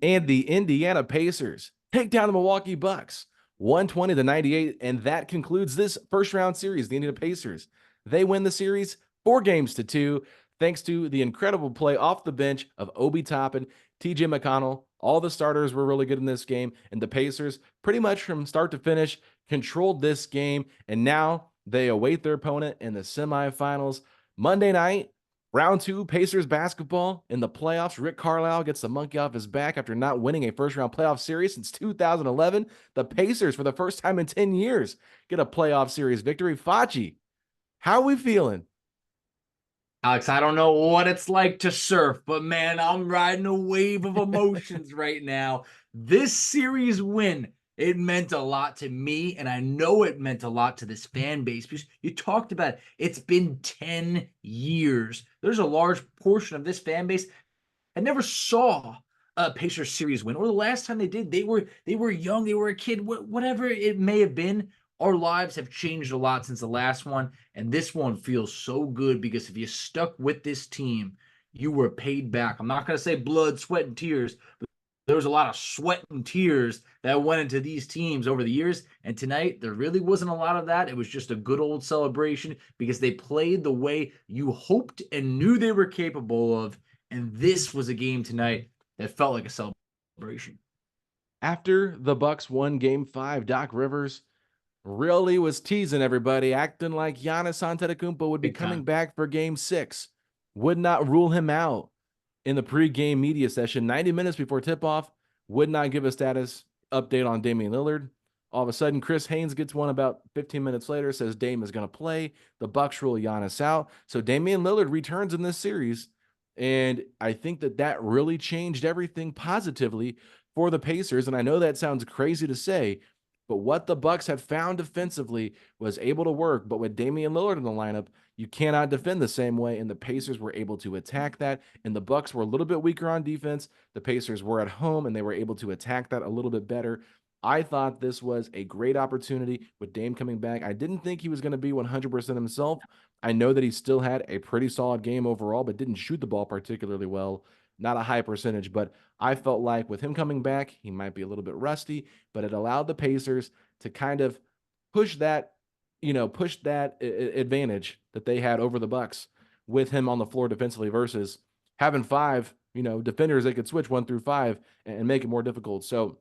And the Indiana Pacers take down the Milwaukee Bucks 120-98. And that concludes this first round series. The Indiana Pacers, they win the series 4-2, thanks to the incredible play off the bench of Obi Toppin, TJ McConnell. All the starters were really good in this game. And the Pacers, pretty much from start to finish, controlled this game. And now they await their opponent in the semifinals Monday night. Round 2, Pacers basketball in the playoffs. Rick Carlisle gets the monkey off his back after not winning a first-round playoff series since 2011. The Pacers, for the first time in 10 years, get a playoff series victory. Facci, how are we feeling? Alex, I don't know what it's like to surf, but man, I'm riding a wave of emotions right now. This series win, it meant a lot to me, and I know it meant a lot to this fan base because you talked about it. It's been 10 years. There's a large portion of this fan base that never saw a Pacers series win, or the last time they did, they were young, they were a kid, whatever it may have been. Our lives have changed a lot since the last one, and this one feels so good because if you stuck with this team, you were paid back. I'm not going to say blood, sweat, and tears, but there was a lot of sweat and tears that went into these teams over the years. And tonight, there really wasn't a lot of that. It was just a good old celebration because they played the way you hoped and knew they were capable of. And this was a game tonight that felt like a celebration. After the Bucks won Game 5, Doc Rivers really was teasing everybody, acting like Giannis Antetokounmpo would be Big coming time. back for Game 6, would not rule him out in the pregame media session 90 minutes before tip-off, would not give a status update on Damian Lillard. All of a sudden, Chris Haynes gets one about 15 minutes later, says Dame is going to play. The Bucks rule Giannis out. So Damian Lillard returns in this series, and I think that that really changed everything positively for the Pacers. And I know that sounds crazy to say, but what the Bucks have found defensively was able to work. But with Damian Lillard in the lineup, you cannot defend the same way. And the Pacers were able to attack that. And the Bucks were a little bit weaker on defense. The Pacers were at home and they were able to attack that a little bit better. I thought this was a great opportunity with Dame coming back. I didn't think he was going to be 100% himself. I know that he still had a pretty solid game overall, but didn't shoot the ball particularly well. Not a high percentage, but I felt like with him coming back, he might be a little bit rusty, but it allowed the Pacers to kind of push that, push that advantage that they had over the Bucks with him on the floor defensively versus having five, defenders that could switch 1 through 5 and make it more difficult. So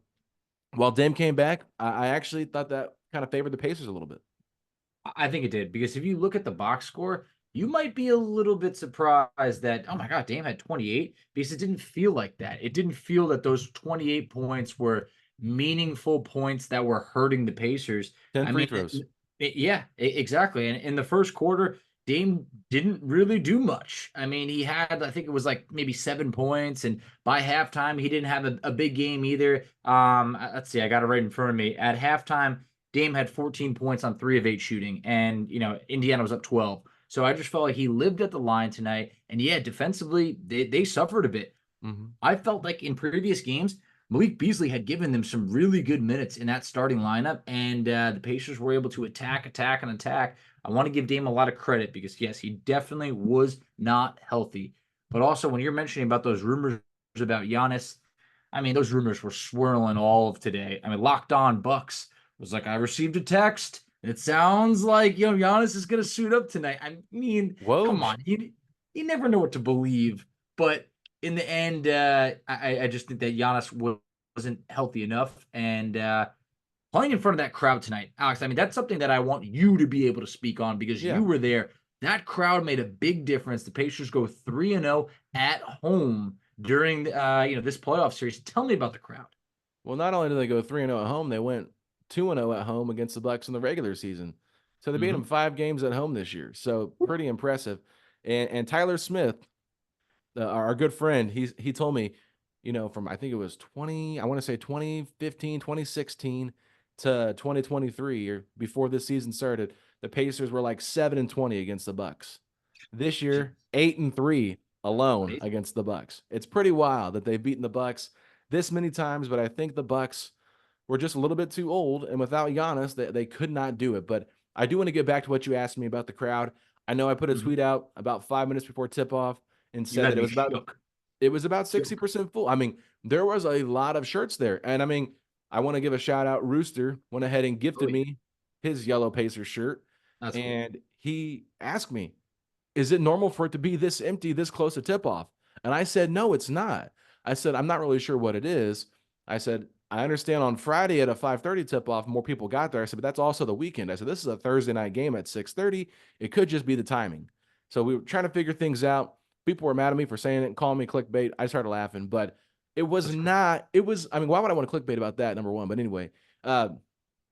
while Dame came back, I actually thought that kind of favored the Pacers a little bit. I think it did because if you look at the box score, you might be a little bit surprised that, oh my God, Dame had 28 because it didn't feel like that. It didn't feel that those 28 points were meaningful points that were hurting the Pacers. 10 I free mean, throws. yeah, exactly. And in the first quarter, Dame didn't really do much. I mean, he had, I think it was like maybe 7 points. And by halftime, he didn't have a big game either. Let's see, I got it right in front of me. At halftime, Dame had 14 points on 3 of 8 shooting, and Indiana was up 12. So I just felt like he lived at the line tonight. And yeah, defensively, they suffered a bit. Mm-hmm. I felt like in previous games, Malik Beasley had given them some really good minutes in that starting lineup, and the Pacers were able to attack, and attack. I want to give Dame a lot of credit because, yes, he definitely was not healthy. But also, when you're mentioning about those rumors about Giannis, I mean, those rumors were swirling all of today. I mean, Locked On Bucks was like, I received a text. It sounds like, Giannis is going to suit up tonight. I mean, come Woj. on. You never know what to believe. But in the end, I just think that Giannis wasn't healthy enough. And playing in front of that crowd tonight, Alex, I mean, that's something that I want you to be able to speak on because Yeah. you were there. That crowd made a big difference. The Pacers go 3-0 at home during this playoff series. Tell me about the crowd. Well, not only did they go 3-0 at home, they went 2-0 at home against the Bucks in the regular season. So they beat them Mm-hmm. 5 games at home this year. So pretty impressive. And Tyler Smith, our good friend, he told me, from I think it was 20, I want to say 2015, 2016 to 2023, or before this season started, the Pacers were like 7-20 against the Bucks. This year, 8-3 alone Amazing. against the Bucks. It's pretty wild that they've beaten the Bucks this many times, but I think the Bucks were just a little bit too old, and without Giannis, they could not do it. But I do want to get back to what you asked me about the crowd. I know I put a Mm-hmm. tweet out about 5 minutes before tip off and You said had that it me was about shook. It was about 60% full. I mean, there was a lot of shirts there. And I mean, I want to give a shout out. Rooster went ahead and Oh, gifted yeah. me his yellow Pacer shirt. That's cool. And he asked me, is it normal for it to be this empty this close to tip off? And I said, no, it's not. I said, I'm not really sure what it is. I said, I understand on Friday at a 5:30 tip off, more people got there. I said, but that's also the weekend. I said, this is a Thursday night game at 6:30. It could just be the timing. So we were trying to figure things out. People were mad at me for saying it and calling me clickbait. I started laughing, but it was That's cool. not, it was, I mean, why would I want to clickbait about that? Number one. But anyway, uh,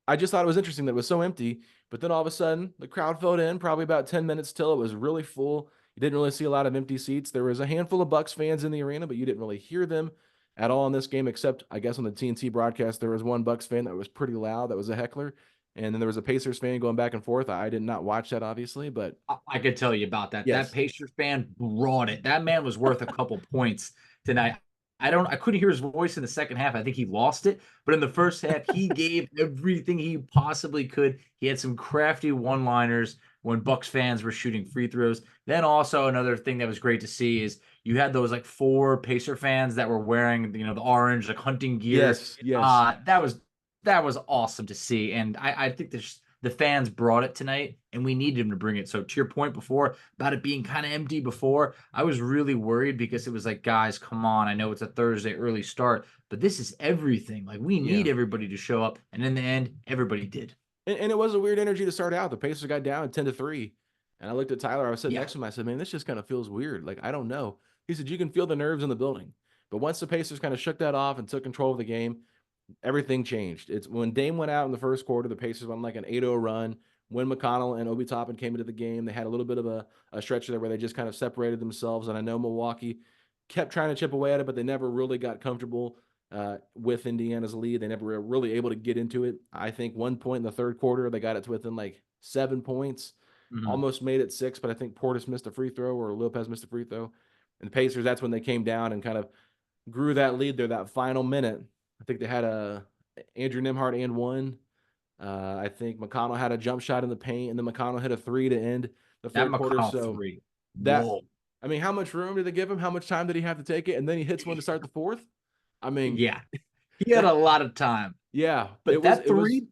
I just thought it was interesting that it was so empty. But then all of a sudden, the crowd filled in probably about 10 minutes till it was really full. You didn't really see a lot of empty seats. There was a handful of Bucks fans in the arena, but you didn't really hear them at all in this game, except I guess on the TNT broadcast, there was one Bucks fan that was pretty loud. That was a heckler. And then there was a Pacers fan going back and forth. I did not watch that, obviously, but I could tell you about that. That yes. Pacers fan brought it. That man was worth a couple points tonight. I couldn't hear his voice in the second half. I think he lost it. But in the first half, he gave everything he possibly could. He had some crafty one-liners when Bucks fans were shooting free throws. Then also another thing that was great to see is you had those like 4 Pacer fans that were wearing, the orange like hunting gear. Yes. That was awesome to see. And I think the fans brought it tonight, and we needed them to bring it. So to your point before about it being kind of empty before, I was really worried because it was like, guys, come on. I know it's a Thursday early start, but this is everything. Like we need everybody to show up. And in the end, everybody did. And it was a weird energy to start out. The Pacers got down 10-3. And I looked at Tyler. I was sitting next to him. I said, man, this just kind of feels weird. Like, I don't know. He said, you can feel the nerves in the building. But once the Pacers kind of shook that off and took control of the game, everything changed. It's when Dame went out in the first quarter, the Pacers went like an 8-0 run. When McConnell and Obi Toppin came into the game, they had a little bit of a stretch there where they just kind of separated themselves. And I know Milwaukee kept trying to chip away at it, but they never really got comfortable with Indiana's lead. They never were really able to get into it. I think one point in the third quarter, they got it to within like 7 points, almost made it 6, but I think Portis missed a free throw or Lopez missed a free throw. And the Pacers, that's when they came down and kind of grew that lead there that final minute. I think they had a Andrew Nembhard and one. I think McConnell had a jump shot in the paint, and then McConnell hit a 3 to end the third quarter. So 3. that, I mean, how much room did they give him? How much time did he have to take it? And then he hits one to start the fourth. I mean, yeah, he had a lot of time. Yeah, but that 3,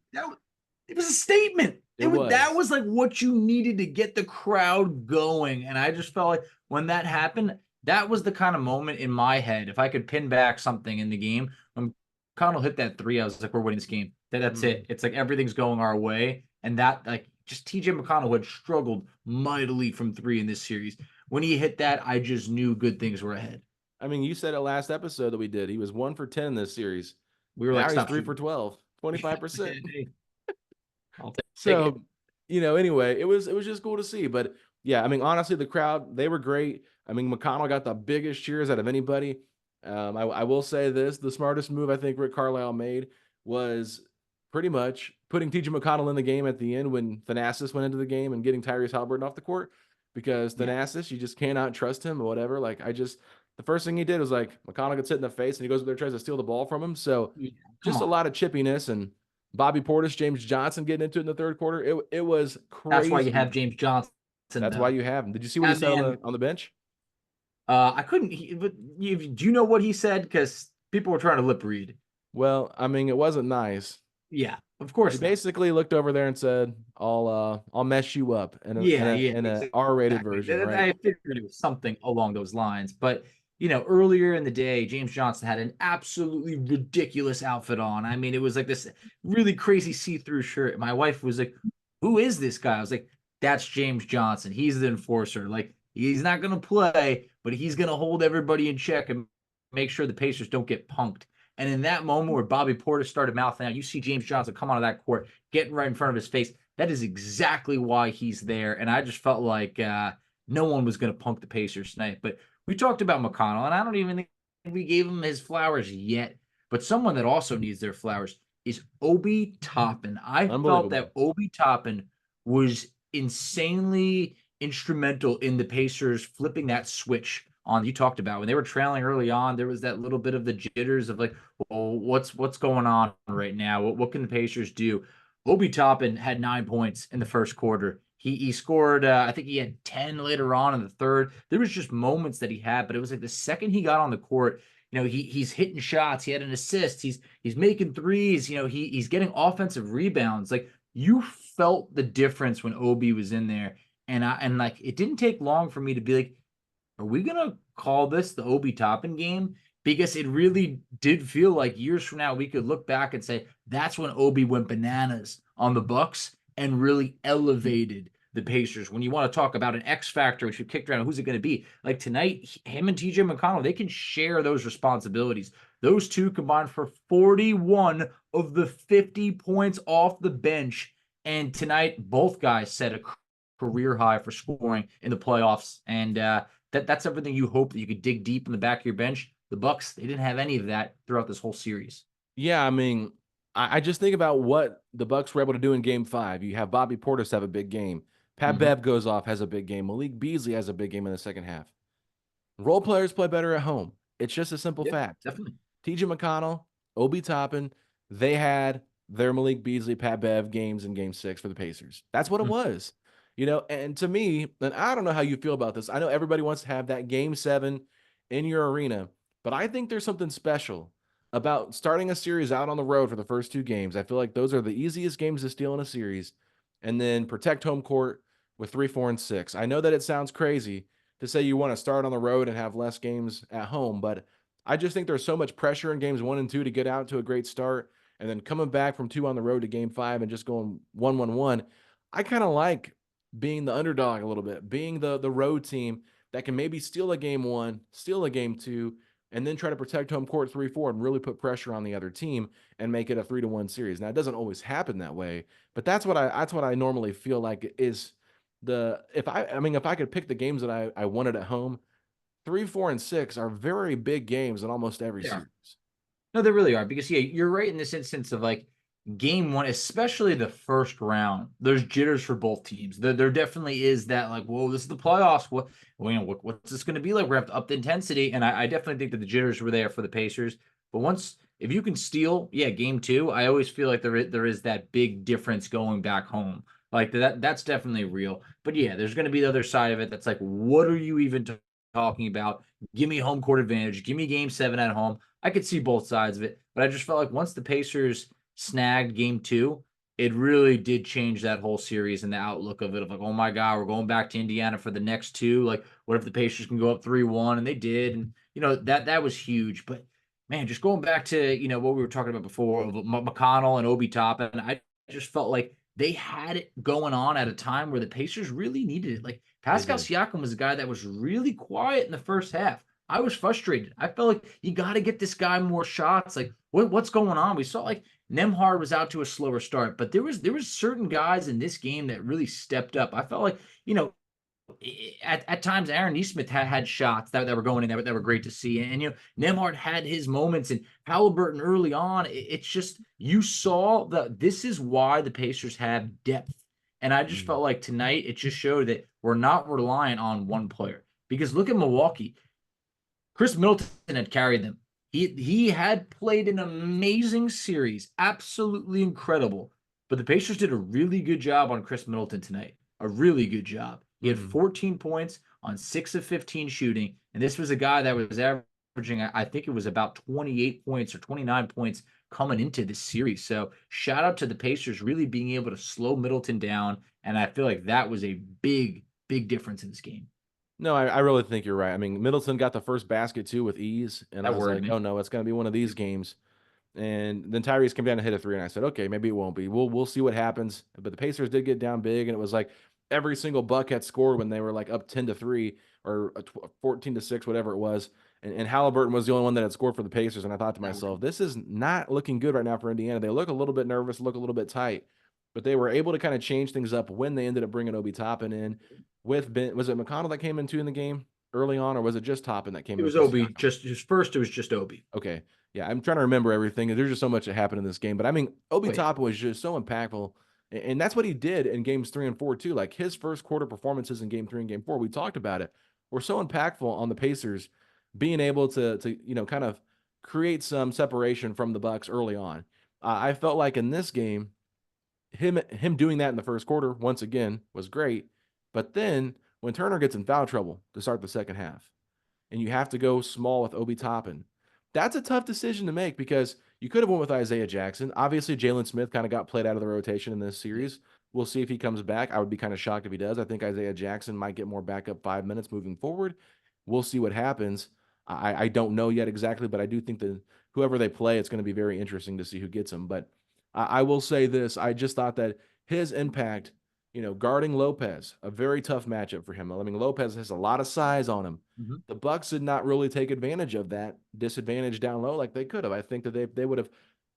it was a statement. That was like what you needed to get the crowd going. And I just felt like when that happened, that was the kind of moment in my head. If I could pin back something in the game, when McConnell hit that 3, I was like, we're winning this game. That's it. It's like everything's going our way. And that, like, just TJ McConnell had struggled mightily from 3 in this series. When he hit that, I just knew good things were ahead. I mean, you said it last episode that we did. He was 1 for 10 this series. We were now like, he's 3 for 12, 25%. I'll take so, it. Anyway, it was just cool to see. But yeah, I mean, honestly, the crowd, they were great. I mean, McConnell got the biggest cheers out of anybody. I will say this, the smartest move I think Rick Carlisle made was pretty much putting TJ McConnell in the game at the end when Thanasis went into the game and getting Tyrese Haliburton off the court, because Thanasis, you just cannot trust him or whatever. Like, the first thing he did was like McConnell gets hit in the face and he goes up there, tries to steal the ball from him. So just a lot of chippiness, and Bobby Portis, James Johnson getting into it in the third quarter. It was crazy. That's why you have James Johnson. That's why you have him. Did you see what he said on the bench? I couldn't. But do you know what he said? Because people were trying to lip read. Well, I mean, it wasn't nice. Yeah, of course. He basically looked over there and said, "I'll mess you up," in an R-rated version. Right? I figured it was something along those lines. But earlier in the day, James Johnson had an absolutely ridiculous outfit on. I mean, it was like this really crazy see-through shirt. My wife was like, "Who is this guy?" I was like, "That's James Johnson. He's the enforcer. Like, he's not going to play, but he's going to hold everybody in check and make sure the Pacers don't get punked." And in that moment where Bobby Portis started mouthing out, you see James Johnson come onto that court, getting right in front of his face. That is exactly why he's there. And I just felt like no one was going to punk the Pacers tonight. But we talked about McConnell, and I don't even think we gave him his flowers yet. But someone that also needs their flowers is Obi Toppin. I felt that Obi Toppin was insanely instrumental in the Pacers flipping that switch on. You talked about when they were trailing early on, there was that little bit of the jitters of like, well, what's going on right now? What can the Pacers do? Obi Toppin had 9 points in the first quarter. He scored, I think he had 10 later on in the third. There was just moments that he had, but it was like the second he got on the court, he's hitting shots. He had an assist. He's making threes. He's getting offensive rebounds. Like you felt the difference when Obi was in there, and like it didn't take long for me to be like, are we gonna call this the Obi Toppin game? Because it really did feel like years from now we could look back and say that's when Obi went bananas on the Bucks and really elevated the Pacers. When you want to talk about an X factor, which you kicked around, who's it going to be? Like tonight, him and TJ McConnell, they can share those responsibilities. Those two combined for 41 of the 50 points off the bench. And tonight, both guys set a career high for scoring in the playoffs. And that's everything you hope that you could dig deep in the back of your bench. The Bucks, they didn't have any of that throughout this whole series. Yeah, I mean, I just think about what the Bucks were able to do in Game 5. You have Bobby Portis have a big game. Pat Mm-hmm. Bev goes off, has a big game. Malik Beasley has a big game in the second half. Role players play better at home. It's just a simple Yeah, fact. definitely. TJ McConnell, Obi Toppin, they had their Malik Beasley, Pat Bev games in Game 6 for the Pacers. That's what it was. And to me, and I don't know how you feel about this. I know everybody wants to have that Game 7 in your arena, but I think there's something special about starting a series out on the road for the first 2 games. I feel like those are the easiest games to steal in a series, and then protect home court with 3, 4, and 6. I know that it sounds crazy to say you want to start on the road and have less games at home, but I just think there's so much pressure in games 1 and 2 to get out to a great start, and then coming back from 2 on the road to Game 5 and just going 1-1-1. I kind of like being the underdog a little bit, being the road team that can maybe steal a Game 1, steal a Game 2, and then try to protect home court 3, 4, and really put pressure on the other team and make it a 3-1 series. Now it doesn't always happen that way, but that's what I normally feel like is the if I could pick the games that I wanted at home, 3, 4, and 6 are very big games in almost every Yeah. series. No, they really are because yeah, you're right in this instance of like game one, especially the first round. There's jitters for both teams. There definitely is that like, whoa, this is the playoffs. What's this going to be like? We're going to have to up the intensity, and I definitely think that the jitters were there for the Pacers. But once if you can steal, yeah, game two, I always feel like there is that big difference going back home. Like that's definitely real. But yeah, there's going to be the other side of it. That's like, what are you even talking about? Give me home court advantage. Give me game 7 at home. I could see both sides of it, but I just felt like once the Pacers snagged game 2, it really did change that whole series and the outlook of it. Of like, oh my God, we're going back to Indiana for the next 2. Like, what if the Pacers can go up 3-1? And they did, and that was huge. But man, just going back to what we were talking about before of McConnell and Obi Toppin, I just felt like they had it going on at a time where the Pacers really needed it. Like They Pascal did. Siakam was a guy that was really quiet in the first half. I was frustrated. I felt like you got to get this guy more shots. Like what's going on? We saw like Nemhard was out to a slower start, but there was certain guys in this game that really stepped up. I felt like at times Aaron Nesmith had shots that were going in that were great to see, and Nemhard had his moments, and Halliburton early on. It's just you saw this is why the Pacers have depth, and I just Mhm. felt like tonight it just showed that we're not reliant on one player. Because look at Milwaukee. Chris Middleton had carried them. He had played an amazing series, absolutely incredible. But the Pacers did a really good job on Chris Middleton tonight. A really good job. He had Mhm. 14 points on 6 of 15 shooting, and this was a guy that was averaging, I think it was about 28 points or 29 points coming into this series. So shout out to the Pacers really being able to slow Middleton down, and I feel like that was a big, big difference in this game. No, I really think you're right. I mean, Middleton got the first basket too with ease, and I That was worried like, me. "Oh no, it's going to be one of these games." And then Tyrese came down and hit a 3, and I said, "Okay, maybe it won't be. We'll see what happens." But the Pacers did get down big, and it was like every single Bucket scored when they were like up 10-3 or 14-6, whatever it was. And Halliburton was the only one that had scored for the Pacers. And I thought to That myself, worried this is not looking good right now for Indiana. They look a little bit nervous, look a little bit tight, but they were able to kind of change things up when they ended up bringing Obi Toppin in with Ben. Was it McConnell that came in two in the game early on, or was it just Toppin that came It in was for Obi. Siakam? Just his first, it was just Obi. Okay. Yeah, I'm trying to remember everything. There's just so much that happened in this game. But I mean, Obi Wait, Toppin was just so impactful. And that's what he did in games 3 and 4, too. Like his first quarter performances in game 3 and game 4, we talked about it, were so impactful on the Pacers being able to kind of create some separation from the Bucks early on. I felt like in this game, him doing that in the first quarter once again was great. But then when Turner gets in foul trouble to start the second half, and you have to go small with Obi Toppin, that's a tough decision to make because you could have went with Isaiah Jackson. Obviously, Jalen Smith kind of got played out of the rotation in this series. We'll see if he comes back. I would be kind of shocked if he does. I think Isaiah Jackson might get more backup 5 minutes moving forward. We'll see what happens. I don't know yet exactly, but I do think that whoever they play, it's going to be very interesting to see who gets him. But I will say this: I just thought that his impact, guarding Lopez, a very tough matchup for him. I mean, Lopez has a lot of size on him. Mhm. The Bucks did not really take advantage of that disadvantage down low like they could have. I think that they would have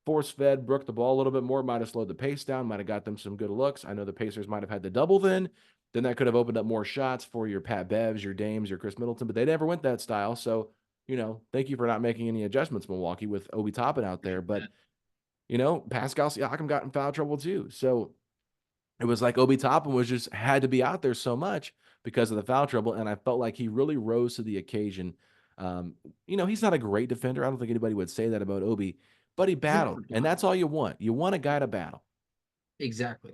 force fed Brook the ball a little bit more, might have slowed the pace down, might have got them some good looks. I know the Pacers might have had the double then. Then that could have opened up more shots for your Pat Bevs, your Dames, your Chris Middleton, but they never went that style. So, thank you for not making any adjustments, Milwaukee, with Obi Toppin out there. But, Pascal Siakam got in foul trouble too. So it was like Obi Toppin was just had to be out there so much because of the foul trouble, and I felt like he really rose to the occasion. He's not a great defender. I don't think anybody would say that about Obi, but he He's an battled, effort and guy. that's all you want. You want a guy to battle. Exactly.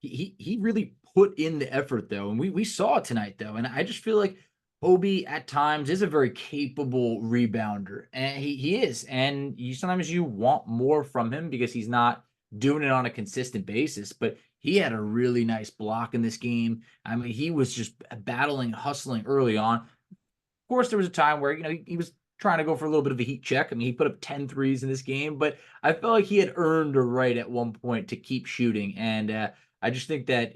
He really put in the effort though, and we saw it tonight though, and I just feel like Obi at times is a very capable rebounder, and he is, and sometimes you want more from him because he's not doing it on a consistent basis. But he had a really nice block in this game. I mean, he was just battling, hustling early on. Of course, there was a time where, he was trying to go for a little bit of a heat check. I mean, he put up 10 threes in this game, but I felt like he had earned a right at one point to keep shooting. And I just think that,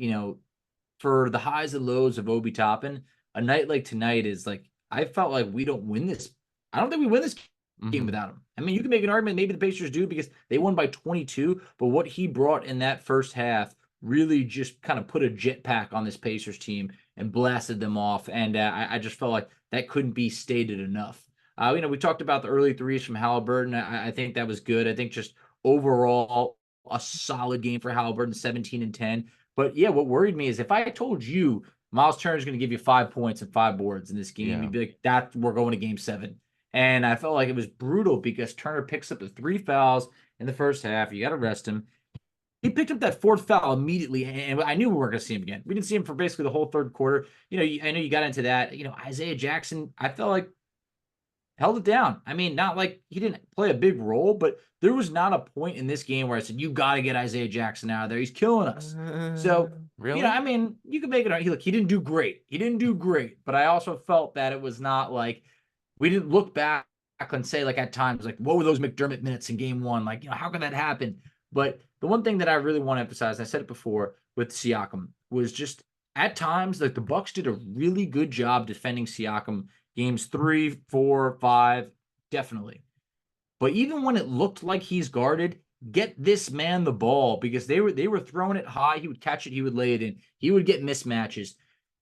for the highs and lows of Obi Toppin, a night like tonight is like, I felt like we don't win this. I don't think we win this game Mhm. without him. I mean, you can make an argument maybe the Pacers do because they won by 22, but what he brought in that first half really just kind of put a jetpack on this Pacers team and blasted them off. And I just felt like that couldn't be stated enough. We talked about the early threes from Halliburton. I think that was good. I think just overall a solid game for Halliburton, 17 and 10. But yeah, what worried me is if I told you Miles Turner is going to give you 5 points and 5 boards in this game, Yeah. you'd be like, that we're going to game 7. And I felt like it was brutal because Turner picks up the 3 fouls in the first half. You got to rest him. He picked up that fourth foul immediately, and I knew we weren't going to see him again. We didn't see him for basically the whole third quarter. I know you got into that. Isaiah Jackson, I felt like held it down. I mean, not like he didn't play a big role, but there was not a point in this game where I said, you got to get Isaiah Jackson out of there. He's killing us. So, Really? I mean, you can make it. He didn't do great. He didn't do great, but I also felt that it was not like we didn't look back and say, like, at times, like, what were those McDermott minutes in game one? Like, how could that happen? But the one thing that I really want to emphasize, and I said it before with Siakam, was just at times, like the Bucks did a really good job defending Siakam games 3, 4, 5, definitely. But even when it looked like he's guarded, get this man the ball because they were throwing it high. He would catch it, he would lay it in. He would get mismatches.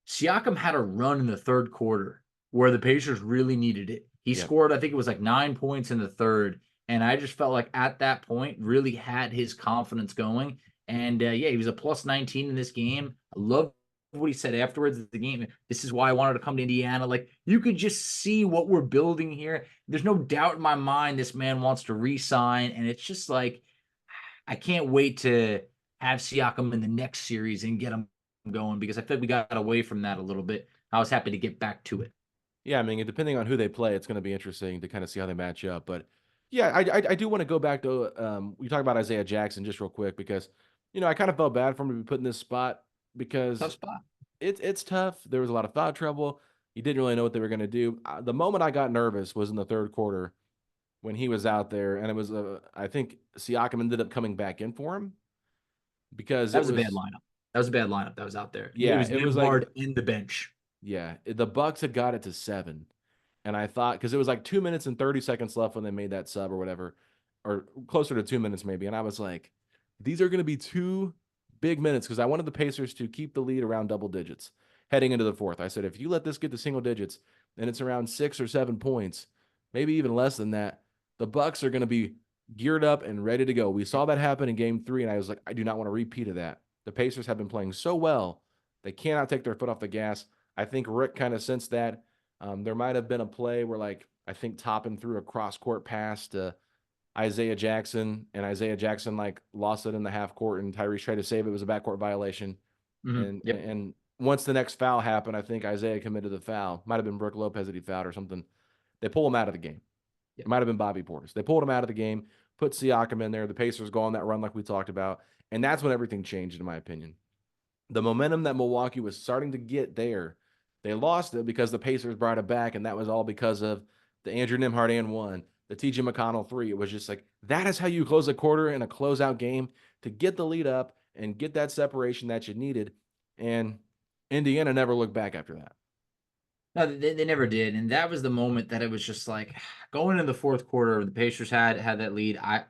Siakam had a run in the third quarter where the Pacers really needed it. He Yep. scored, I think it was like 9 points in the third. And I just felt like at that point, really had his confidence going. And yeah, he was a plus 19 in this game. I love what he said afterwards of the game. This is why I wanted to come to Indiana. Like, you could just see what we're building here. There's no doubt in my mind this man wants to re-sign, and it's just like I can't wait to have Siakam in the next series and get him going because I feel like we got away from that a little bit. I was happy to get back to it. Yeah, I mean, depending on who they play, it's going to be interesting to kind of see how they match up. But yeah, I do want to go back to we talk about Isaiah Jackson just real quick because I kind of felt bad for him to be put in this spot Tough because spot. it's tough. There was a lot of foul trouble. You didn't really know what they were going to do. The moment I got nervous was in the third quarter when he was out there, and it was I think Siakam ended up coming back in for him because That it was a bad was lineup. That was a bad lineup that was out there. It yeah, was it was like Nembhard in the bench. yeah, the Bucks had got it to 7. And I thought because it was like 2 minutes and 30 seconds left when they made that sub or whatever, or closer to 2 minutes maybe. And I was like, these are going to be 2 big minutes because I wanted the Pacers to keep the lead around double digits heading into the fourth. I said, if you let this get to single digits and it's around 6 or 7 points, maybe even less than that, the Bucks are going to be geared up and ready to go. We saw that happen in game 3, and I was like, I do not want to repeat of that. The Pacers have been playing so well, they cannot take their foot off the gas. I think Rick kind of sensed that. There might have been a play where, like, I think Toppin threw a cross court pass to Isaiah Jackson, and Isaiah Jackson like lost it in the half court, and Tyrese tried to save it. It was a backcourt violation. And Yep. once the next foul happened, I think Isaiah committed the foul. Might have been Brooke Lopez that he fouled or something. They pull him out of the game. It Yep. might have been Bobby Portis. They pulled him out of the game, put Siakam in there. The Pacers go on that run like we talked about. And that's when everything changed, in my opinion. The momentum that Milwaukee was starting to get there, they lost it because the Pacers brought it back. And that was all because of the Andrew Nembhard and one, the TJ McConnell three. It was just like, that is how you close a quarter in a closeout game to get the lead up and get that separation that you needed. And Indiana never looked back after that. No, they never did, and that was the moment that it was just like going in the fourth quarter. The Pacers had that lead. I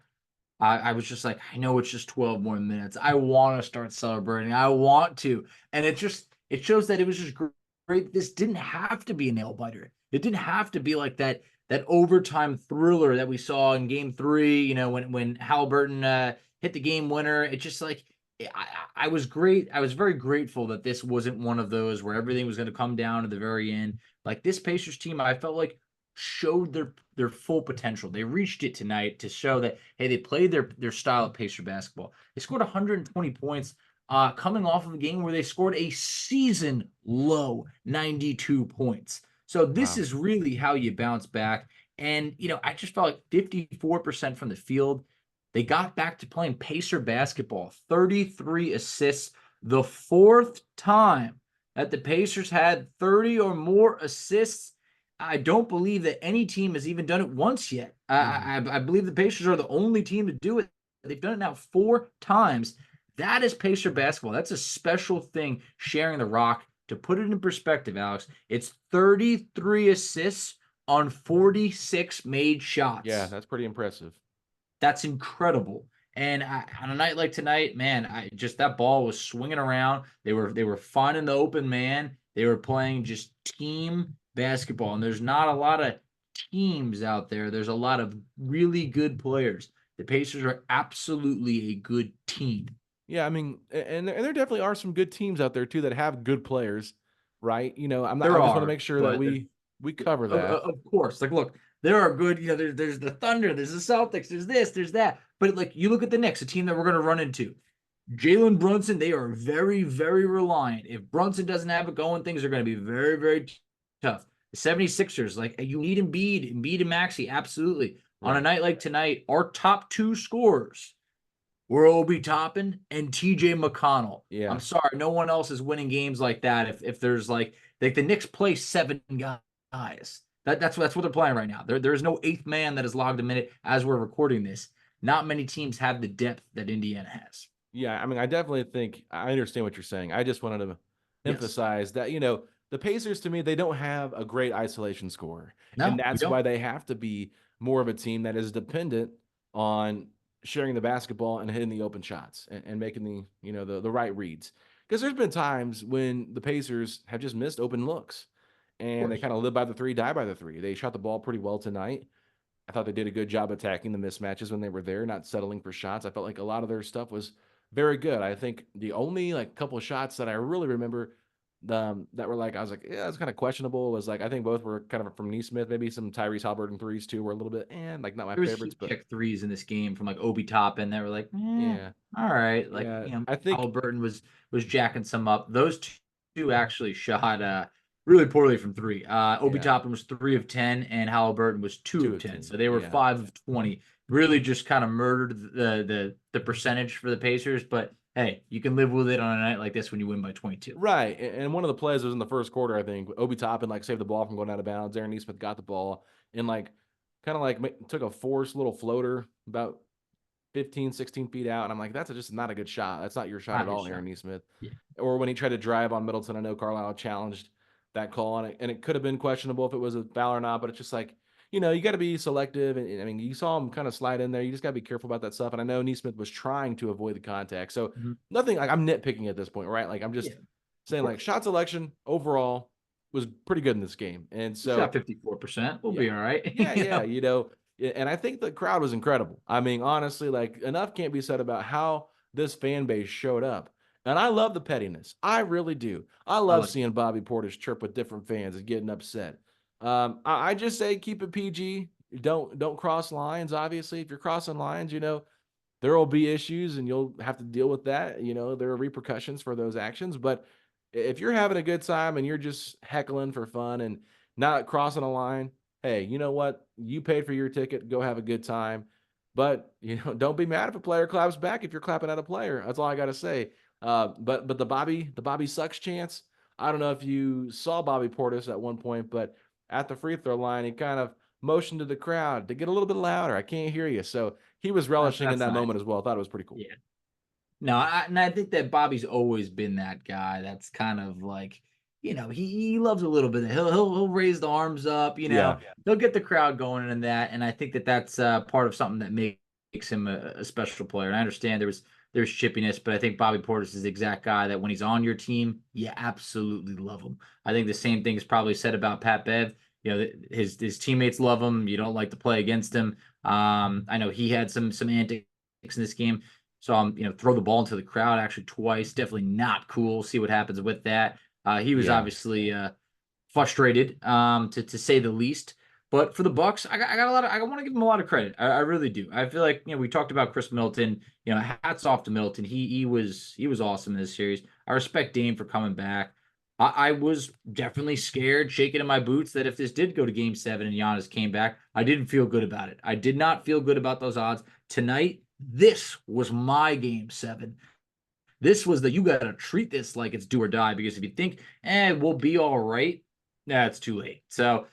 was just like, I know it's just 12 more minutes. I want to start celebrating. I want to, and it shows that it was just great. This didn't have to be a nail biter. It didn't have to be like that overtime thriller that we saw in Game 3. You know, when Halliburton hit the game winner. It just like I was great. I was very grateful that this wasn't one of those where everything was going to come down to the very end. Like this Pacers team, I felt like showed their full potential. They reached it tonight to show that hey, they played their style of Pacer basketball. They scored 120 points, coming off of a game where they scored a season low 92 points. So this Wow. is really how you bounce back. And I just felt like 54% from the field. They got back to playing Pacer basketball. 33 assists, the fourth time that the Pacers had 30 or more assists. I don't believe that any team has even done it once yet. Mm-hmm. I believe the Pacers are the only team to do it. They've done it now 4 times. That is Pacer basketball. That's a special thing, sharing the rock. To put it in perspective, Alex, it's 33 assists on 46 made Yeah, shots. that's pretty impressive. That's incredible. And on a night like tonight, man, I just that ball was swinging around. They were finding the open man. They were playing just team basketball, and there's not a lot of teams out there. There's a lot of really good players. The Pacers are absolutely a good team. Yeah, I mean, and there definitely are some good teams out there too that have good players, right? I'm not. I There just want to are, make sure that but we cover that. of course, like look, there are good. There's the Thunder, there's the Celtics, there's this, there's that. But like you look at the Knicks, a team that we're going to run into. Jalen Brunson, they are very, very reliant. If Brunson doesn't have it going, things are going to be very, very tough. The 76ers, like you need Embiid and Maxey, absolutely. On a Right. night like tonight, our top two scorers were Obi Toppin and TJ McConnell. I'm Yeah. sorry, no one else is winning games like that. If there's like the Knicks play 7 guys. That's what they're playing right now. There's no eighth man that has logged a minute as we're recording this. Not many teams have the depth that Indiana has. Yeah, I mean, I definitely think I understand what you're saying. I just wanted to Yes. emphasize that, the Pacers to me, they don't have a great isolation scorer. And No, we that's why don't. they have to be more of a team that is dependent on sharing the basketball and hitting the open shots and making the right reads. Because there's been times when the Pacers have just missed open looks Of and they course. kind of live by the three, die by the three. They shot the ball pretty well tonight. I thought they did a good job attacking the mismatches when they were there, not settling for shots. I felt like a lot of their stuff was very good. I think the only like couple of shots that I really remember that were like I was like, yeah, it's kind of questionable. Was like I think both were kind of from Neesmith, maybe some Tyrese Halliburton threes too were a little bit and like not my There was favorites, heat but check threes in this game from like Obi Toppin that were like, yeah, all right. Like, yeah. I think Halliburton was jacking some up. Those two actually shot really poorly from three. Obi yeah, Toppin was 3 of 10 and Halliburton was two two of of 10. 10. So they were Yeah. 5 of 20. Really just kind of murdered the percentage for the Pacers. But hey, you can live with it on a night like this when you win by 22. Right. And one of the plays was in the first quarter, I think. Obi Toppin like saved the ball from going out of bounds. Aaron Neesmith got the ball and like kind of like took a forced little floater about 15, 16 feet out. And I'm like, that's just not a good shot. That's not your shot Not at a good all, shot. Aaron Neesmith. Yeah. Or when he tried to drive on Middleton, I know Carlisle challenged that call on it. And it could have been questionable if it was a foul or not, but it's just like, you got to be selective. And I mean, you saw him kind of slide in there. You just got to be careful about that stuff. And I know Neesmith was trying to avoid the contact. So Mhm. nothing like I'm nitpicking at this point, right? Like I'm Yeah, just of saying like course. shot selection overall was pretty good in this game. And We shot so 54%. We'll yeah. be all right. Yeah, yeah, and I think the crowd was incredible. I mean, honestly, like enough can't be said about how this fan base showed up. And I love the pettiness. I really do. I I love like seeing Bobby Portis chirp with different fans and getting upset. I just say keep it PG. don't cross lines. Obviously, if you're crossing lines, there will be issues and you'll have to deal with that. There are repercussions for those actions. But if you're having a good time and you're just heckling for fun and not crossing a line, hey, you know what? You paid for your ticket. Go have a good time. But don't be mad if a player claps back if you're clapping at a player. That's all I gotta say. But the Bobby sucks chance. I don't know if you saw Bobby Portis at one point, but at the free throw line, he kind of motioned to the crowd to get a little bit louder. I can't hear you. So he was relishing in That's that nice. moment as well. I thought it was pretty cool. Yeah. No, and I think that Bobby's always been that guy that's kind of like, he loves a little bit. He'll raise the arms up, Yeah. he'll get the crowd going and that. And I think that that's part of something that makes him a special player. And I understand there's chippiness, but I think Bobby Portis is the exact guy that when he's on your team, you absolutely love him. I think the same thing is probably said about Pat Bev. His teammates love him. You don't like to play against him. I know he had some antics in this game. So throw the ball into the crowd actually twice. Definitely not cool. See what happens with that. He was Yeah. obviously frustrated, to say the least. But for the Bucks, I got a lot of. I want to give him a lot of credit. I really do. I feel like we talked about Chris Middleton. Hats off to Middleton. He was awesome in this series. I respect Dame for coming back. I was definitely scared, shaking in my boots, that if this did go to Game 7 and Giannis came back, I didn't feel good about it. I did not feel good about those odds tonight. This was my Game 7. This was you got to treat this like it's do or die, because if you think, we'll be all right, it's too late. So,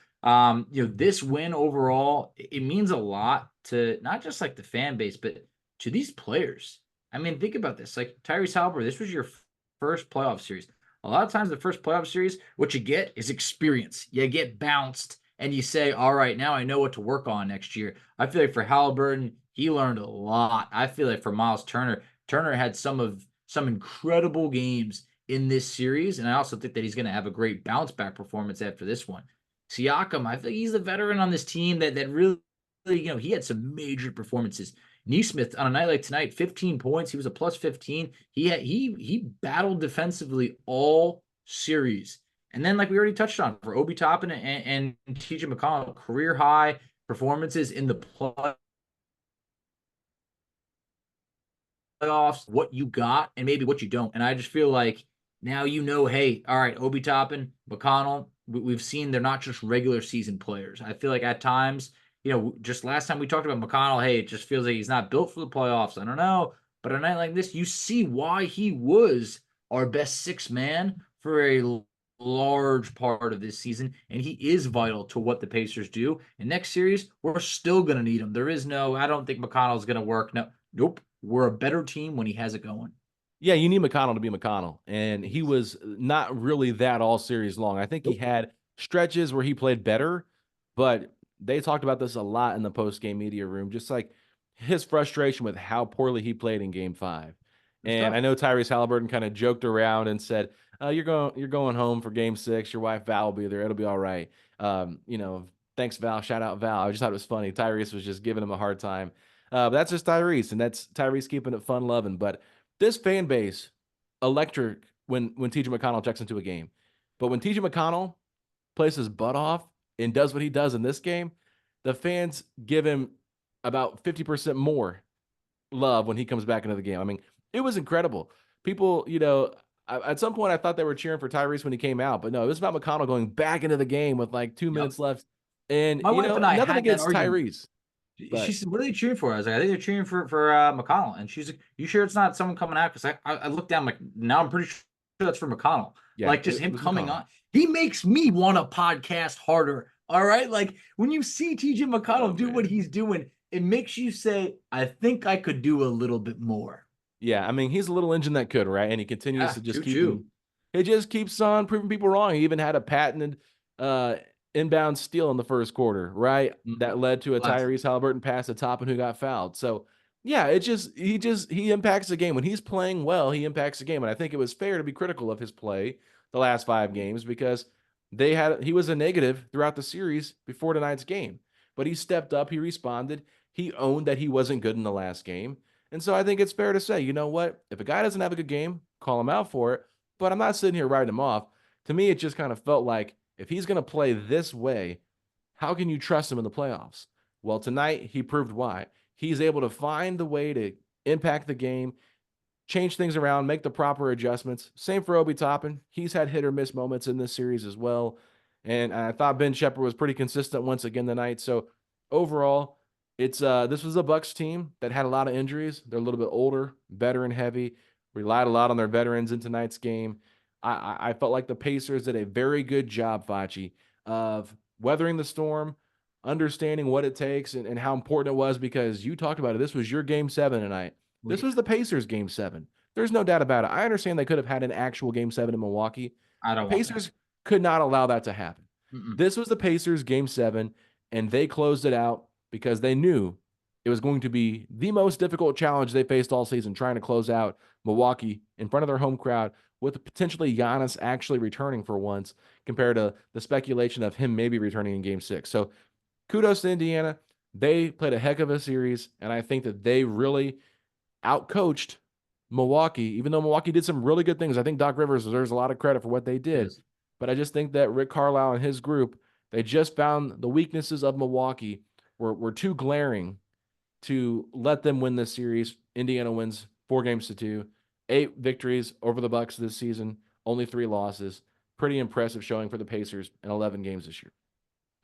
this win overall, it means a lot to not just like the fan base, but to these players. I mean, think about this. Like Tyrese Halliburton, this was your first playoff series. A lot of times, the first playoff series, what you get is experience. You get bounced, and you say, all right, now I know what to work on next year. I feel like for Halliburton, he learned a lot. I feel like for Miles Turner, Turner had some incredible games in this series, and I also think that he's going to have a great bounce back performance after this one. Siakam, I think he's the veteran on this team that really, he had some major performances. Neesmith on a night like tonight, 15 points. He was a plus 15. He battled defensively all series. And then, like we already touched on, for Obi Toppin and TJ McConnell, career high performances in the playoffs, what you got and maybe what you don't. And I just feel like now hey, all right, Obi Toppin, McConnell, we've seen they're not just regular season players. I feel like at times, just last time we talked about McConnell, hey, it just feels like he's not built for the playoffs. I don't know. But a night like this, you see why he was our best six man for a large part of this season, and he is vital to what the Pacers do. And next series, we're still going to need him. There is I don't think McConnell's going to work. No, nope. We're a better team when he has it going. Yeah, you need McConnell to be McConnell. And he was not really that all series long. I think he Nope. had stretches where he played better, but they talked about this a lot in the post-game media room, just like his frustration with how poorly he played in Game 5. It's And I tough. know Tyrese Halliburton kind of joked around and said, you're going home for Game 6. Your wife Val will be there. It'll be all right. Thanks, Val. Shout out Val. I just thought it was funny. Tyrese was just giving him a hard time. But that's just Tyrese, and that's Tyrese keeping it fun loving. But this fan base, electric when TJ McConnell checks into a game. But when TJ McConnell plays his butt off and does what he does in this game, the fans give him about 50% more love when he comes back into the game. I mean, it was incredible. People, at some point I thought they were cheering for Tyrese when he came out, but no, it was about McConnell going back into the game with like 2 Yep. minutes left. And, My wife and I nothing had that against argument. Tyrese, She but said, "What are they cheering for?" I was like, "I think they're cheering for McConnell." And she's like, "You sure it's not someone coming out?" Because I looked down, like, now I'm pretty sure that's for McConnell. yeah, Like, just it him was coming McConnell. on, he makes me want to podcast harder. All right, like when you see TJ Oh McConnell do what man. he's doing, it makes you say, "I think I could do a little bit more." Yeah, I mean, he's a little engine that could, right? And he continues Yeah, to just choo choo. he just keeps on proving people wrong. He even had a patented uh inbound steal in the first quarter, right? That led to a Classic. Tyrese Halliburton pass to Toppin who got fouled. So yeah, it he impacts the game. When he's playing well, he impacts the game. And I think it was fair to be critical of his play the last 5 games because he was a negative throughout the series before tonight's game. But he stepped up, he responded, he owned that he wasn't good in the last game. And so I think it's fair to say, you know what? If a guy doesn't have a good game, call him out for it. But I'm not sitting here writing him off. To me, it just kind of felt like if he's going to play this way, how can you trust him in the playoffs? Well, tonight he proved why. He's able to find the way to impact the game, change things around, make the proper adjustments. Same for Obi Toppin. He's had hit or miss moments in this series as well. And I thought Ben Shepard was pretty consistent once again tonight. So overall, it's this was a Bucks team that had a lot of injuries. They're a little bit older, veteran heavy, relied a lot on their veterans in tonight's game. I felt like the Pacers did a very good job, Facci, of weathering the storm, understanding what it takes and how important it was, because you talked about it. This was your game 7 tonight. This was the Pacers game 7. There's no doubt about it. I understand they could have had an actual game 7 in Milwaukee. I The don't want that. Pacers could not allow that to happen. Mm-mm. This was the Pacers game 7, and they closed it out because they knew it was going to be the most difficult challenge they faced all season, trying to close out Milwaukee in front of their home crowd with potentially Giannis actually returning for once, compared to the speculation of him maybe returning in game 6. So kudos to Indiana. They played a heck of a series, and I think that they really outcoached Milwaukee, even though Milwaukee did some really good things. I think Doc Rivers deserves a lot of credit for what they did. Yes. But I just think that Rick Carlisle and his group, they just found the weaknesses of Milwaukee were too glaring to let them win this series. Indiana wins 4-2, 8 victories over the Bucks this season, only 3 losses. Pretty impressive showing for the Pacers in 11 games this year.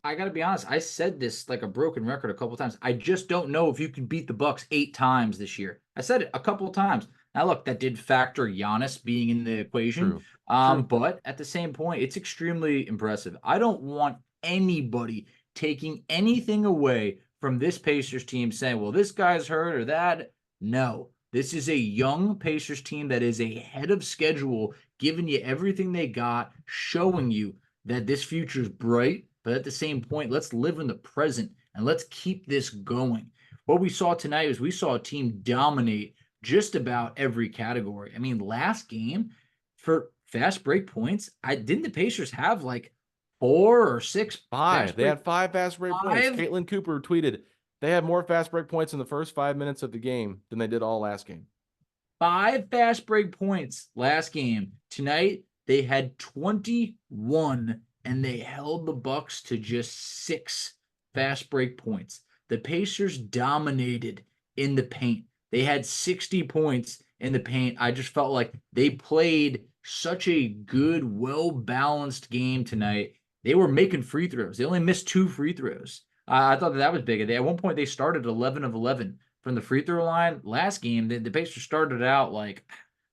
I got to be honest. I said this like a broken record a couple times. I just don't know if you can beat the Bucks 8 times this year. I said it a couple of times. Now, look, that did factor Giannis being in the equation. True. But at the same point, it's extremely impressive. I don't want anybody taking anything away from this Pacers team saying, well, this guy's hurt or that. No, this is a young Pacers team that is ahead of schedule, giving you everything they got, showing you that this future is bright. But at the same point, let's live in the present and let's keep this going. What we saw tonight is we saw a team dominate just about every category. I mean, last game for fast break points, didn't the Pacers have like 4 or 6 5. They had 5 fast break points. 5? Caitlin Cooper tweeted they had more fast break points in the first 5 minutes of the game than they did all last game. 5 fast break points last game. Tonight, they had 21, and they held the Bucks to just 6 fast break points. The Pacers dominated in the paint. They had 60 points in the paint. I just felt like they played such a good, well-balanced game tonight. They were making free throws. They only missed 2 free throws. I thought that was big. At one point, they started 11 of 11 from the free throw line. Last game, the Pacers started out like,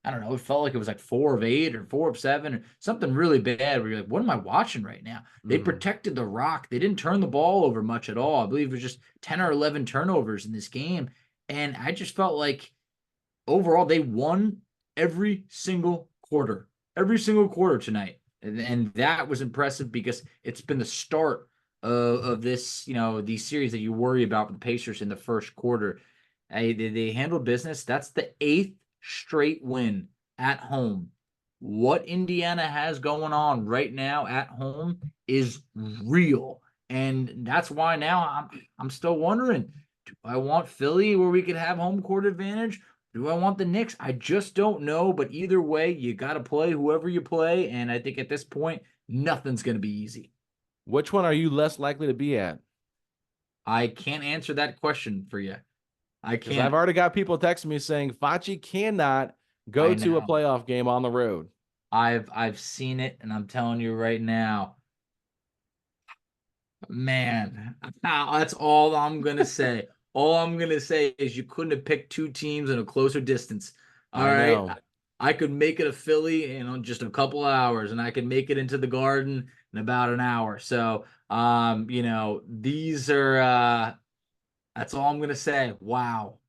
I don't know, it felt like it was like 4 of 8 or 4 of 7 or something really bad where you're like, what am I watching right now? They protected the rock. They didn't turn the ball over much at all. I believe it was just 10 or 11 turnovers in this game. And I just felt like overall they won every single quarter tonight. And that was impressive because it's been the start of this, these series that you worry about with the Pacers in the first quarter. They handled business. That's the 8th straight win at home. What Indiana has going on right now at home is real. And that's why now I'm still wondering, do I want Philly where we could have home court advantage? Do I want the Knicks? I just don't know. But either way, you got to play whoever you play. And I think at this point, nothing's going to be easy. Which one are you less likely to be at? I can't answer that question for you. I Because can't. I've already got people texting me saying Facci cannot go to a playoff game on the road. I've seen it, and I'm telling you right now, man, that's all I'm gonna say. All I'm gonna say is you couldn't have picked 2 teams in a closer distance. All right. Know. I could make it a Philly in just a couple of hours, and I could make it into the Garden in about an hour. So, these are that's all I'm gonna say. Wow.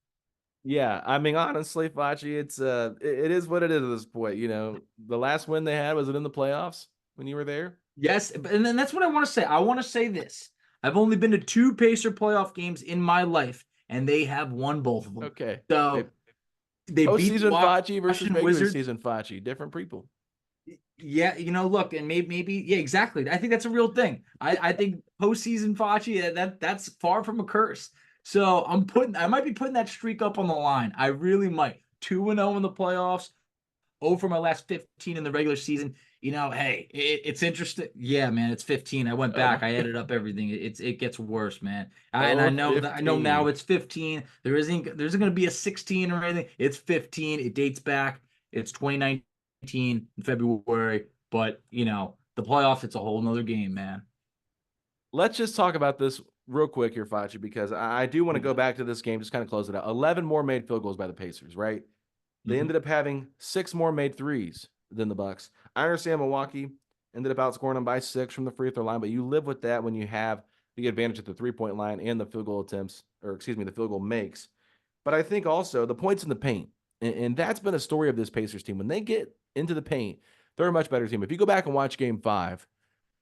Yeah, I mean, honestly, Facci, it is what it is at this point. The last win they had, was it in the playoffs when you were there? Yes, and then that's what I want to say. I want to say this. I've only been to 2 Pacer playoff games in my life, and they have won both of them. Okay. So they beat postseason Facci versus regular Wizards. season Facci, different people. Yeah, look, and maybe, yeah, exactly. I think that's a real thing. I think postseason Facci, that's far from a curse. So I might be putting that streak up on the line. I really might. 2-0 in the playoffs. over my last 15 in the regular season. Hey, it's interesting. Yeah, man, it's 15. I went Oh my back. I added God. up everything. It gets worse, man. And I Oh, know that I know now 15. it's 15. There isn't going to be a 16 or anything. It's 15. It dates back. It's 2019 in February. But the playoffs, it's a whole nother game, man. Let's just talk about this real quick here, Facci, because I do want to go back to this game, just kind of close it out. 11 more made field goals by the Pacers, right? They Mm-hmm. ended up having 6 more made threes than the Bucks. I understand Milwaukee ended up outscoring them by 6 from the free throw line, but you live with that when you have the advantage at the 3-point line and the field goal attempts, or excuse me, the field goal makes. But I think also the points in the paint, and that's been a story of this Pacers team. When they get into the paint, they're a much better team. If you go back and watch Game 5,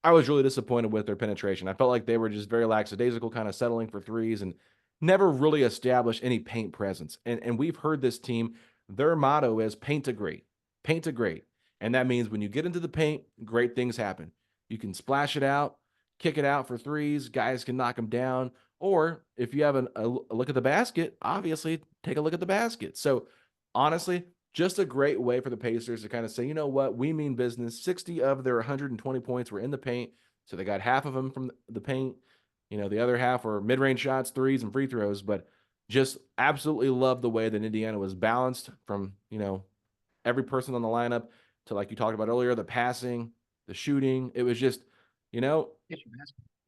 I was really disappointed with their penetration. I felt like they were just very lackadaisical, kind of settling for threes and never really established any paint presence. And we've heard this team, their motto is paint to great, paint to great. And that means when you get into the paint, great things happen. You can splash it out, kick it out for threes, guys can knock them down. Or if you have a look at the basket, obviously take a look at the basket. So honestly, just a great way for the Pacers to kind of say, you know what, we mean business. 60 of their 120 points were in the paint. So they got half of them from the paint. The other half were mid range shots, threes, and free throws. But just absolutely love the way that Indiana was balanced from, every person on the lineup to, like you talked about earlier, the passing, the shooting. It was just, you know,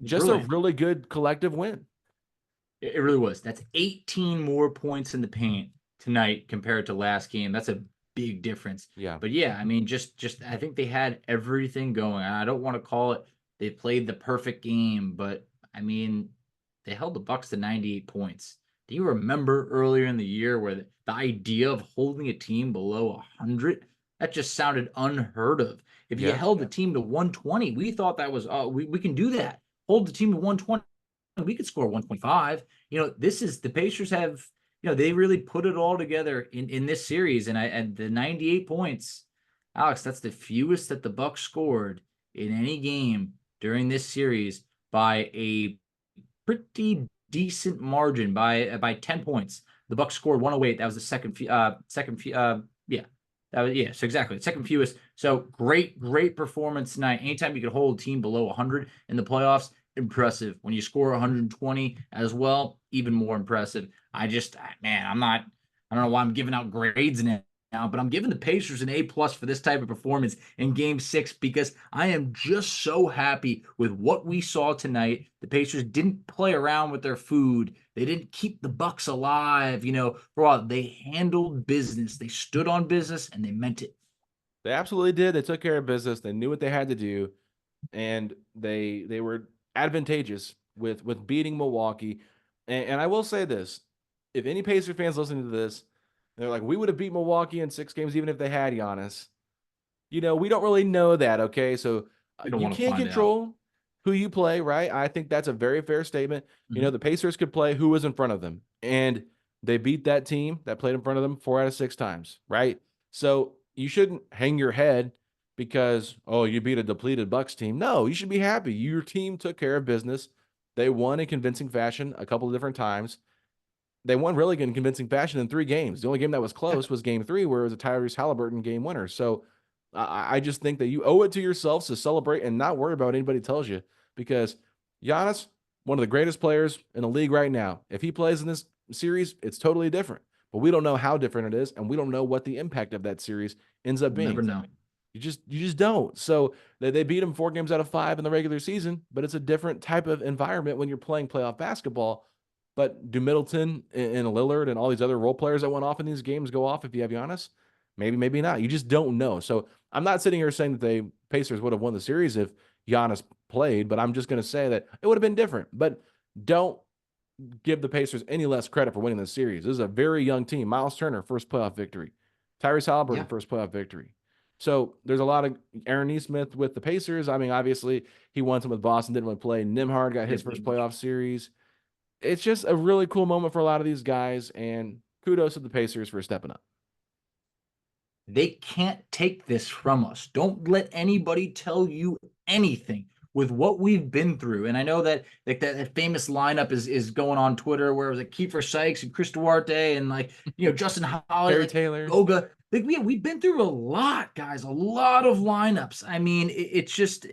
just a Brilliant. really good collective win. It really was. That's 18 more points in the paint tonight compared to last game. That's a big difference. Yeah. But yeah, I mean, just I think they had everything going. I don't want to call it they played the perfect game, but I mean, they held the Bucks to 98 points. Do you remember earlier in the year where the idea of holding a team below 100, that just sounded unheard of. If you Yeah. held the team to 120, we thought that was we can do that. Hold the team to 120, we could score 125. This is the Pacers have, they really put it all together in this series. And the 98 points, Alex, that's the fewest that the Bucks scored in any game during this series by a pretty decent margin, by 10 points. The Bucks scored 108. That was the yeah. That was, yeah, so exactly. Second fewest. So great performance tonight. Anytime you could hold a team below 100 in the playoffs, impressive. When you score 120 as well, even more impressive. Man, I don't know why I'm giving out grades now, but I'm giving the Pacers an A+ for this type of performance in Game 6 because I am just so happy with what we saw tonight. The Pacers didn't play around with their food. They didn't keep the Bucks alive. For a while, they handled business. They stood on business and they meant it. They absolutely did. They took care of business. They knew what they had to do, and they were advantageous with beating Milwaukee. And I will say this: if any Pacer fans listening to this, they're like, we would have beat Milwaukee in 6 games even if they had Giannis. We don't really know that. Okay, so We don't you want to can't find out. control who you play, right? I think that's a very fair statement. Mhm. The Pacers could play who was in front of them, and they beat that team that played in front of them 4 out of 6 times, right? So you shouldn't hang your head because, oh, you beat a depleted Bucks team. No, you should be happy. Your team took care of business. They won in convincing fashion a couple of different times. They won really in convincing fashion in 3 games. The only game that was close was Game 3, where it was a Tyrese Halliburton game winner. So I just think that you owe it to yourselves to celebrate and not worry about what anybody tells you, because Giannis, one of the greatest players in the league right now. If he plays in this series, it's totally different. But we don't know how different it is, and we don't know what the impact of that series ends up We'll never being. know. You just don't. So they beat him 4 games out of 5 in the regular season, but it's a different type of environment when you're playing playoff basketball. But do Middleton and Lillard and all these other role players that went off in these games go off if you have Giannis? Maybe, maybe not. You just don't know. So I'm not sitting here saying that the Pacers would have won the series if Giannis played, but I'm just going to say that it would have been different. But don't give the Pacers any less credit for winning the series. This is a very young team. Miles Turner, first playoff victory. Tyrese Halliburton, Yeah. first playoff victory. So there's a lot of Aaron Nesmith with the Pacers. I mean, obviously, he won some with Boston, didn't really play. Nimhard got Yeah, his first playoff series. It's just a really cool moment for a lot of these guys, and kudos to the Pacers for stepping up. they can't take this from us. Don't let anybody tell you anything with what we've been through. And I know that like that famous lineup is going on Twitter where it was like Kiefer Sykes and Chris Duarte and Justin Holiday, Terry like Taylor. Goga. Like we've been through a lot, guys, a lot of lineups. I mean, it's just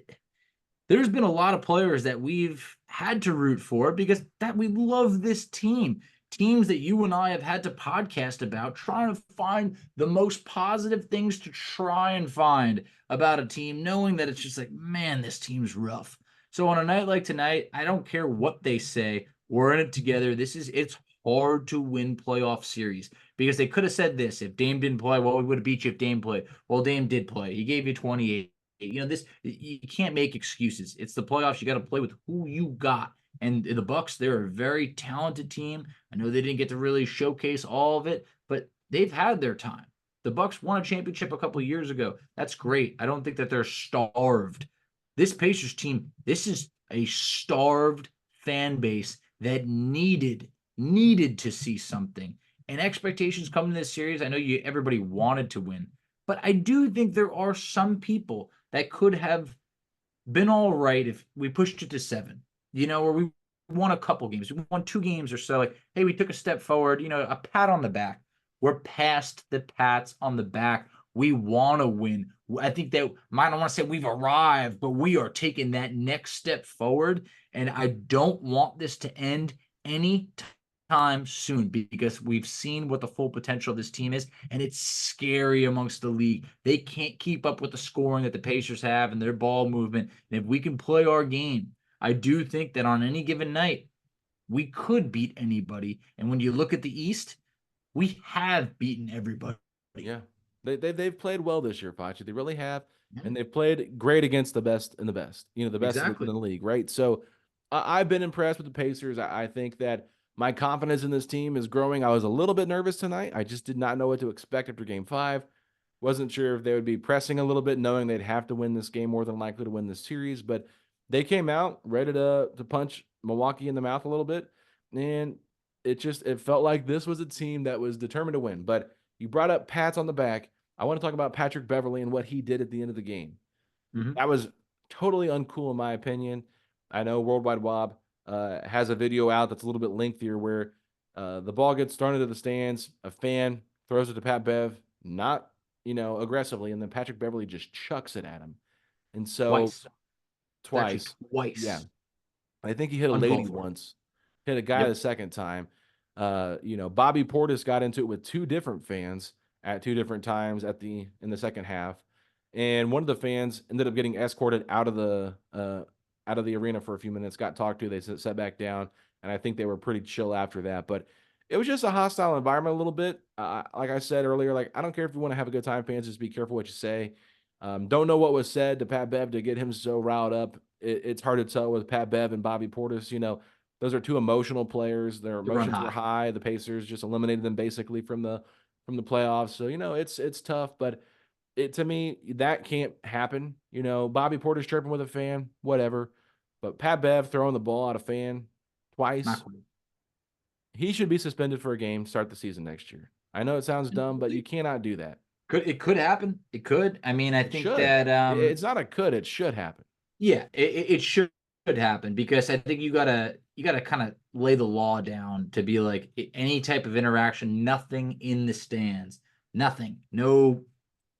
there's been a lot of players that we've had to root for because that we love this team. Teams that you and I have had to podcast about, trying to find the most positive things to try and find about a team, knowing that it's just like, man, this team's rough. So on a night like tonight, I don't care what they say. We're in it together. It's hard to win playoff series because they could have said this if Dame didn't play. Well, we would have beat you if Dame played. Well, Dame did play. He gave you 28. This you can't make excuses. It's the playoffs. You got to play with who you got. And the Bucks, they're a very talented team. I know they didn't get to really showcase all of it, but they've had their time. The Bucks won a championship a couple of years ago. That's great. I don't think that they're starved. This Pacers team, this is a starved fan base that needed to see something. And expectations coming to this series, I know everybody wanted to win, but I do think there are some people that could have been all right if we pushed it to 7, or we won a couple games. We won 2 games or so. Like, hey, we took a step forward, a pat on the back. We're past the pats on the back. We want to win. I think that I don't want to say we've arrived, but we are taking that next step forward. And I don't want this to end any time soon because we've seen what the full potential of this team is, and it's scary amongst the league. They can't keep up with the scoring that the Pacers have and their ball movement. And if we can play our game, I do think that on any given night, we could beat anybody. And when you look at the East, we have beaten everybody. Yeah. They've played well this year, Facci. They really have. Yeah, And they've played great against the best and the best, the best in exactly. the league, right? So I've been impressed with the Pacers. I think that my confidence in this team is growing. I was a little bit nervous tonight. I just did not know what to expect after game 5. Wasn't sure if they would be pressing a little bit, knowing they'd have to win this game more than likely to win this series. But they came out ready to punch Milwaukee in the mouth a little bit. And it felt like this was a team that was determined to win. But you brought up pats on the back. I want to talk about Patrick Beverley and what he did at the end of the game. Mm-hmm. That was totally uncool in my opinion. I know Worldwide Wob has a video out that's a little bit lengthier where the ball gets thrown into the stands. A fan throws it to Pat Bev, not aggressively, and then Patrick Beverley just chucks it at him. And so Twice. It's actually twice, yeah, twice. I think he hit a lady Uncalled for. once, hit a guy the Yep. second time. Bobby Portis got into it with 2 different fans at 2 different times in the second half, and one of the fans ended up getting escorted out of the arena for a few minutes. Got talked to, they sat back down, and I think they were pretty chill after that. But it was just a hostile environment a little bit. Like I said earlier, like I don't care if you want to have a good time, fans. Just be careful what you say. Don't know what was said to Pat Bev to get him so riled up. It's hard to tell with Pat Bev and Bobby Portis. Those are 2 emotional players. Their To run emotions were high. high. The Pacers just eliminated them basically from the playoffs. So it's tough, but to me that can't happen. Bobby Portis chirping with a fan, whatever, but Pat Bev throwing the ball at a fan Not twice, cool. he should be suspended for a game. Start the season next year. I know it sounds dumb, but you cannot do that. It could happen. It could. I mean, I It think should. that It's not a could. It should happen. yeah, it should happen because I think you gotta kind of lay the law down to be like any type of interaction, nothing in the stands, nothing, no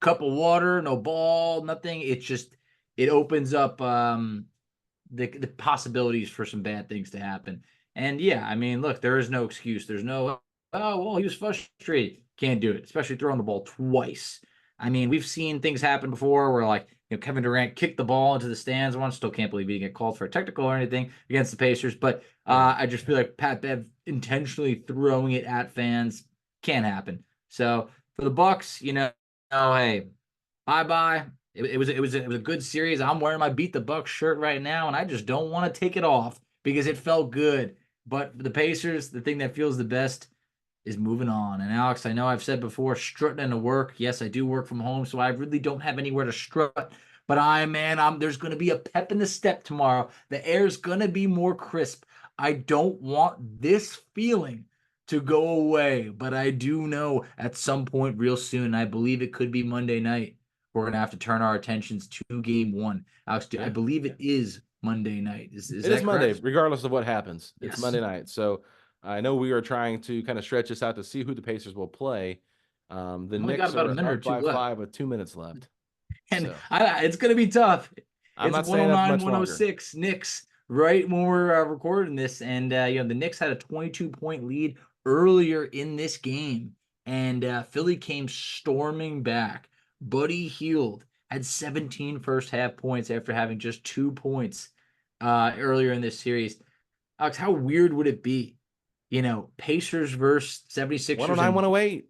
cup of water, no ball, nothing. It opens up the possibilities for some bad things to happen. And yeah, I mean, look, there is no excuse. There's no, oh, well, he was frustrated. Can't do it, especially throwing the ball twice. I mean, we've seen things happen before where, like, Kevin Durant kicked the ball into the stands once. Still can't believe he didn't get called for a technical or anything against the Pacers. But Yeah. I just feel like Pat Bev intentionally throwing it at fans can't happen. So for the Bucks, hey, bye bye. It was a good series. I'm wearing my Beat the Bucks shirt right now, and I just don't want to take it off because it felt good. But for the Pacers, the thing that feels the best is moving on. And Alex, I know I've said before, strutting into work. Yes, I do work from home, so I really don't have anywhere to strut. But there's going to be a pep in the step tomorrow. The air's going to be more crisp. I don't want this feeling to go away, but I do know at some point real soon, I believe it could be Monday night. We're going to have to turn our attentions to game 1. Alex, I Yeah. believe it is Monday night. Is It is that Monday, correct? regardless of what happens. It's Yes. Monday night. So I know we are trying to kind of stretch this out to see who the Pacers will play. The Only got Knicks about a are minute or up two by left. 5 with 2 minutes left. And So it's going to be tough. I'm It's not saying that's 109, much longer. 106 Knicks right when we're recording this. And, the Knicks had a 22-point lead earlier in this game. And Philly came storming back. Buddy Hield had 17 first half points after having just 2 points earlier in this series. Alex, how weird would it be? Pacers versus 76ers, 109, and 108.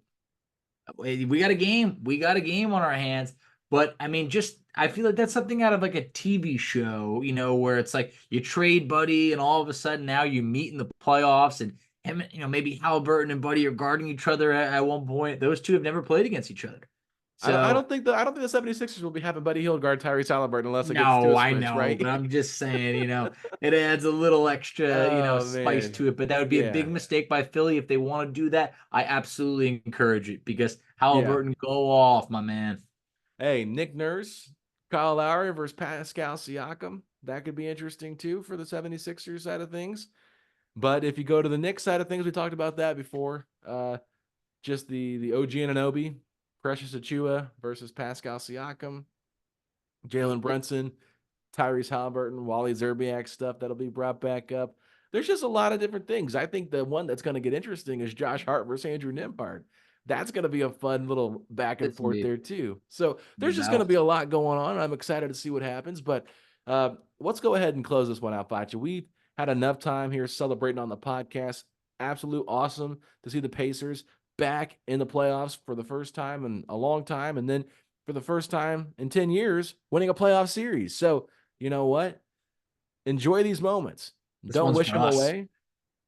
we got a game. We got a game on our hands. But I mean, I feel like that's something out of like a TV show, where it's like you trade Buddy, and all of a sudden now you meet in the playoffs, and him, maybe Halliburton and Buddy are guarding each other at one point. Those two have never played against each other. I So don't think the 76ers will be having Buddy Hield guard Tyrese Halliburton unless it gets to no, a I switch, know, right? but I'm just saying, it adds a little extra, Oh spice man. to it. But that would be a big Yeah. mistake by Philly if they want to do that. I absolutely encourage it because Yeah. Halliburton, go off, my man. Hey, Nick Nurse, Kyle Lowry versus Pascal Siakam. That could be interesting too for the 76ers side of things. But if you go to the Knicks side of things, we talked about that before. Just the OG Anunoby, Precious Achua versus Pascal Siakam, Jalen Brunson, Tyrese Halliburton, Wally Zerbiak stuff that'll be brought back up. There's just a lot of different things. I think the one that's going to get interesting is Josh Hart versus Andrew Nembhard. That's going to be a fun little back and It's forth indeed. there too. So No there's just going to doubt. be a lot going on. I'm excited to see what happens. But let's go ahead and close this one out, Facci. We've had enough time here celebrating on the podcast. Absolute awesome to see the Pacers back in the playoffs for the first time in a long time, and then for the first time in 10 years, winning a playoff series. So you know what? Enjoy these moments. This Don't one's wish for them us. away.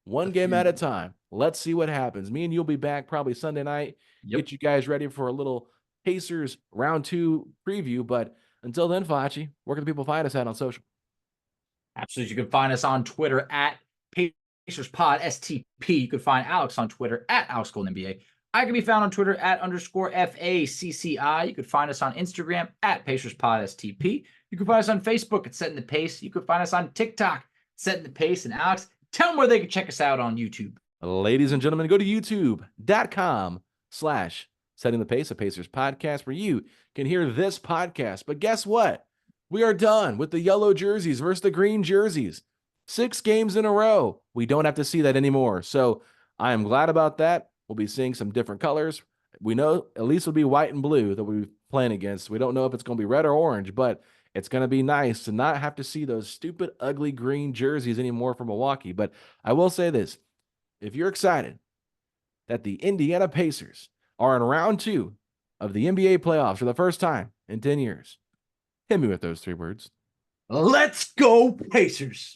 One The game at a future. time. Let's see what happens. Me and you'll be back probably Sunday night. Yep. Get you guys ready for a little Pacers round 2 preview. But until then, Facci, where can people find us at on social? Absolutely. You can find us on Twitter at PacersPod STP. You can find Alex on Twitter at AlexGoldenNBA. I can be found on Twitter at _FACCI. You can find us on Instagram at PacersPodSTP. You can find us on Facebook at Setting the Pace. You can find us on TikTok, Setting the Pace. And Alex, tell them where they can check us out on YouTube. Ladies and gentlemen, go to youtube.com/setting the pace, a Pacers podcast, where you can hear this podcast. But guess what? We are done with the yellow jerseys versus the green jerseys. 6 games in a row. We don't have to see that anymore. So I am glad about that. We'll be seeing some different colors. We know at least it'll be white and blue that we're playing against. We don't know if it's going to be red or orange, but it's going to be nice to not have to see those stupid, ugly green jerseys anymore for Milwaukee. But I will say this. If you're excited that the Indiana Pacers are in round 2 of the NBA playoffs for the first time in 10 years, hit me with those 3 words. Let's go, Pacers.